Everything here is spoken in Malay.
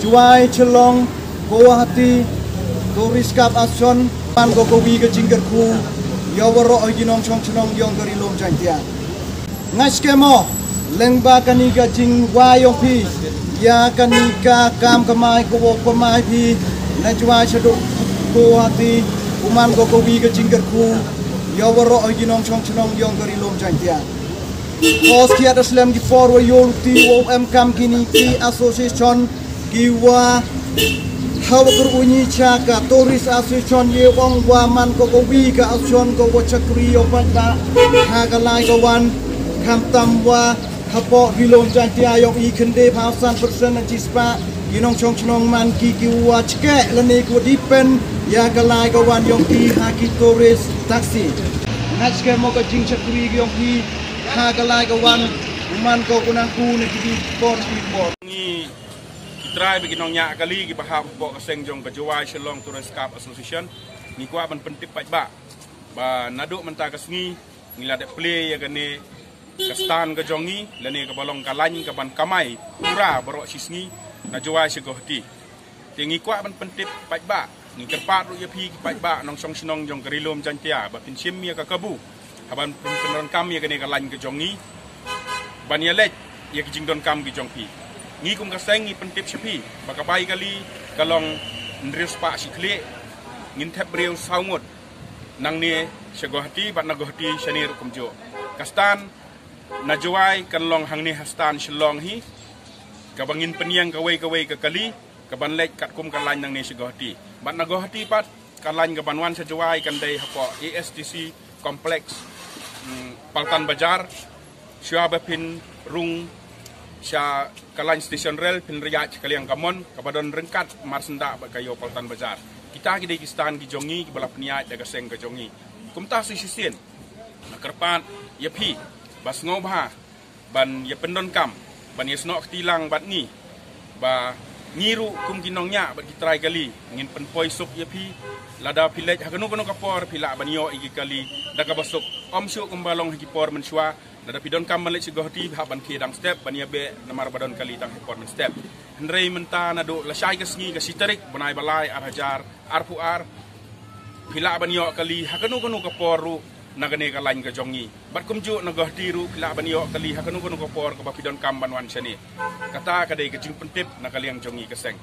Juai celong Guwahati Turis Kap Ason Pan Gokowi ke Jingkerku Yawaro Oginong Chong Chenong Yong Gerilom Jantia Ngas kemo Lengba kanika jing wayong pi Ya kanika kam kamai kuwok kamai pi Najwa Shaduk Guwahati Uman Gokowi ke Jingkerku Yawaro Oginong Chong Chenong Yong Gerilom Jantia Kos kiat Islam ki forwa yolti OM kam kini ki association kiwa hawa kerunyi caka turis association ye wong waman ko wi ka association ko chakri yo pada hagalai kawan kam tamwa hapo hilom jantia yo I kende pausan persen jispa ginong chong chnong man ki kiwa chke lene ko dipen ya galai kawan yo ki haki turis taksi ngaske mo ka jing chakri yo ki hagalai kawan man ko kunangku ne di port ni try bagi nong nya kali ki bahap ko kaseng jong ka Juai Shillong Tourist Cup Association ni kwa ban pentip ba naduk menta kasngi ni la de play ya gane kastan ka jongi lane ka balong kalany ka ban kamai pura baro sisngi na Juai Shigohti tingi kwa ban pentip ba ni kerpat ru ya pi ba nong song sinong jong Gerilom Jantia ba pinsim ya ka kabu haban penon kam ya gane kalany ka jongi ban ya lek ya ki jingdon kam ki jong pi ngi kum kaseng ngi pentip sepi bakabai kali kalong ndrius pa sikle ngin thep breu saungot nang ni Shigohti bat nagohti shanir kumjo kastan na Juai kanlong hang ni hastan Shillong hi kabangin peniang kawai ka kali kaban lek kat kum kalany nang ni Shigohti bat nagohti pat kalany kaban wan sa Juai kan dai hapo ASTC complex Paltan Bajar syaba pin rung Sya kalany stesen rel pin riyaj kaliang kamon kabadon rengkat marsenda ba kayo Paltan Bajar kita ki kistan ki jongi ki balap niat daga seng ka jongi kumta su sisien nakerpat ya pi bas ngobha ban ya pendon kam ban ya snok tilang bat ni ba ngiru kum kinongnya bat kitrai kali ngin penpoi sup ya pi lada pilej hakanu kono kapor pila banyo igi kali daga basuk om syuk kumbalong hikipor mensua nada pidon kam malik Shigohti haban ki dang step bania be namar badon kali dang hikipor men step hendrei menta nado lasai kasngi ka sitarik banai balai ar hajar ar puar pila banyo kali hakanu kono kapor ru nagane kalany ka jongi bat kumju Nagohti ru pila banyo kali hakanu kono kapor ka pidon kam banwan chani kata kadai ka jing pentip nakaliang jongi kaseng